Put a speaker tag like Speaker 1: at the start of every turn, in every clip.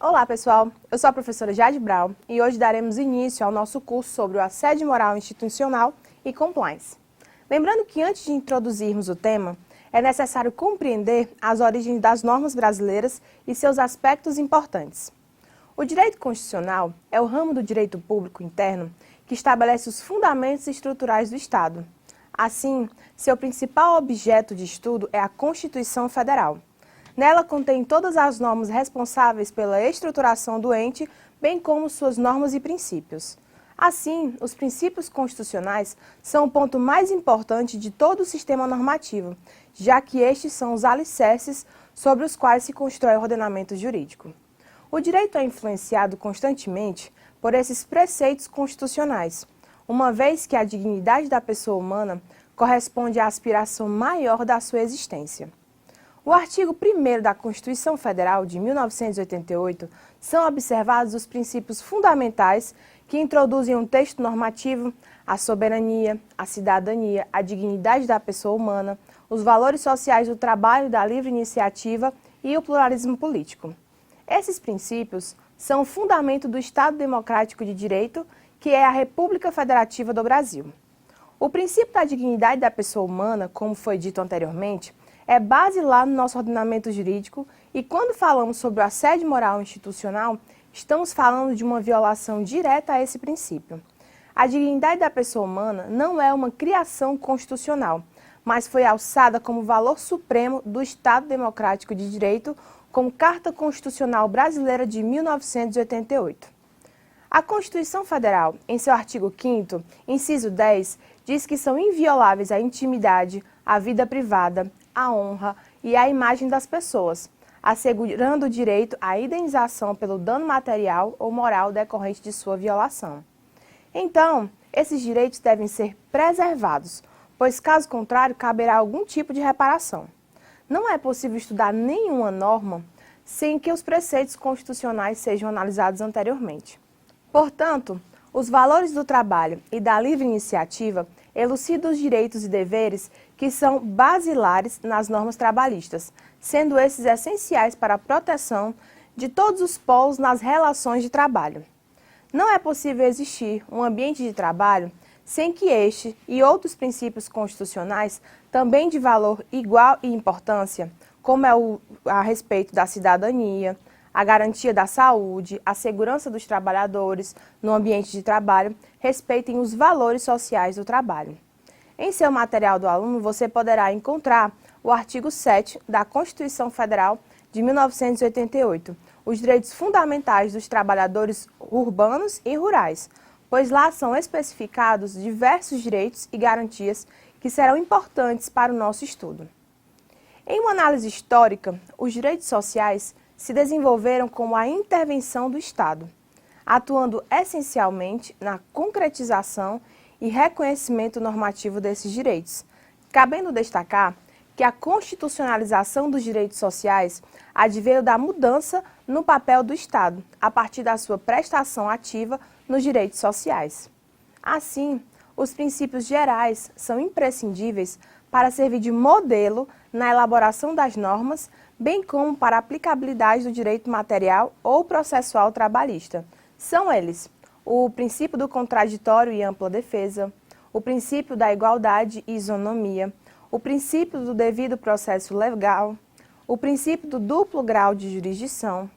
Speaker 1: Olá, pessoal! Eu sou a professora Jade Brown e hoje daremos início ao nosso curso sobre o assédio moral institucional e compliance. Lembrando que antes de introduzirmos o tema, é necessário compreender as origens das normas brasileiras e seus aspectos importantes. O direito constitucional é o ramo do direito público interno que estabelece os fundamentos estruturais do Estado. Assim, seu principal objeto de estudo é a Constituição Federal. Nela contém todas as normas responsáveis pela estruturação do ente, bem como suas normas e princípios. Assim, os princípios constitucionais são o ponto mais importante de todo o sistema normativo, já que estes são os alicerces sobre os quais se constrói o ordenamento jurídico. O direito é influenciado constantemente por esses preceitos constitucionais, uma vez que a dignidade da pessoa humana corresponde à aspiração maior da sua existência. O artigo 1º da Constituição Federal de 1988 são observados os princípios fundamentais que introduzem um texto normativo, a soberania, a cidadania, a dignidade da pessoa humana, os valores sociais do trabalho, da livre iniciativa e o pluralismo político. Esses princípios são o fundamento do Estado Democrático de Direito, que é a República Federativa do Brasil. O princípio da dignidade da pessoa humana, como foi dito anteriormente, é base lá no nosso ordenamento jurídico e quando falamos sobre o assédio moral institucional, estamos falando de uma violação direta a esse princípio. A dignidade da pessoa humana não é uma criação constitucional, mas foi alçada como valor supremo do Estado Democrático de Direito, como Carta Constitucional Brasileira de 1988. A Constituição Federal, em seu artigo 5º, inciso 10, diz que são invioláveis a intimidade, a vida privada, a honra e a imagem das pessoas, assegurando o direito à indenização pelo dano material ou moral decorrente de sua violação. Então, esses direitos devem ser preservados, pois caso contrário caberá algum tipo de reparação. Não é possível estudar nenhuma norma sem que os preceitos constitucionais sejam analisados anteriormente. Portanto, os valores do trabalho e da livre iniciativa elucidam os direitos e deveres que são basilares nas normas trabalhistas, sendo esses essenciais para a proteção de todos os polos nas relações de trabalho. Não é possível existir um ambiente de trabalho sem que este e outros princípios constitucionais, também de valor igual e importância, como é a respeito da cidadania, a garantia da saúde, a segurança dos trabalhadores no ambiente de trabalho, respeitem os valores sociais do trabalho. Em seu material do aluno, você poderá encontrar o artigo 7º da Constituição Federal de 1988, os direitos fundamentais dos trabalhadores urbanos e rurais, pois lá são especificados diversos direitos e garantias que serão importantes para o nosso estudo. Em uma análise histórica, os direitos sociais se desenvolveram como a intervenção do Estado, atuando essencialmente na concretização e reconhecimento normativo desses direitos, cabendo destacar que a constitucionalização dos direitos sociais adveio da mudança no papel do Estado, a partir da sua prestação ativa nos direitos sociais. Assim, os princípios gerais são imprescindíveis para servir de modelo na elaboração das normas, bem como para a aplicabilidade do direito material ou processual trabalhista. São eles o princípio do contraditório e ampla defesa, o princípio da igualdade e isonomia, o princípio do devido processo legal, o princípio do duplo grau de jurisdição.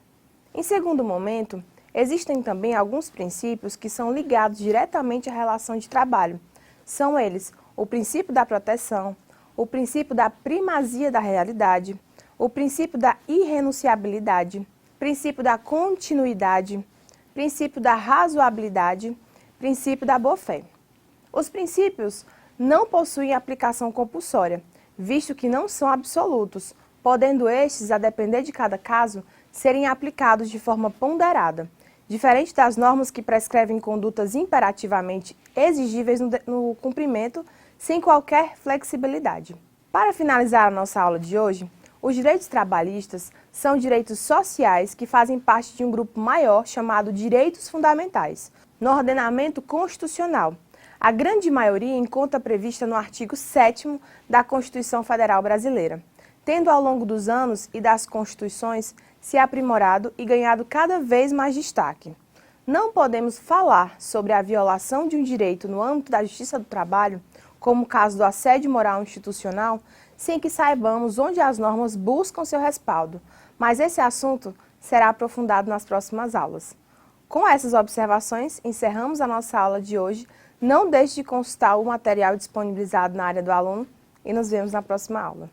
Speaker 1: Em segundo momento, existem também alguns princípios que são ligados diretamente à relação de trabalho. São eles o princípio da proteção, o princípio da primazia da realidade, o princípio da irrenunciabilidade, princípio da continuidade, princípio da razoabilidade, princípio da boa-fé. Os princípios não possuem aplicação compulsória, visto que não são absolutos, podendo estes, a depender de cada caso, serem aplicados de forma ponderada, diferente das normas que prescrevem condutas imperativamente exigíveis no cumprimento, sem qualquer flexibilidade. Para finalizar a nossa aula de hoje, os direitos trabalhistas são direitos sociais que fazem parte de um grupo maior chamado direitos fundamentais, no ordenamento constitucional. A grande maioria encontra prevista no artigo 7º da Constituição Federal Brasileira. tendo ao longo dos anos e das constituições se aprimorado e ganhado cada vez mais destaque. Não podemos falar sobre a violação de um direito no âmbito da justiça do trabalho, como o caso do assédio moral institucional, sem que saibamos onde as normas buscam seu respaldo, mas esse assunto será aprofundado nas próximas aulas. Com essas observações, encerramos a nossa aula de hoje. Não deixe de consultar o material disponibilizado na área do aluno e nos vemos na próxima aula.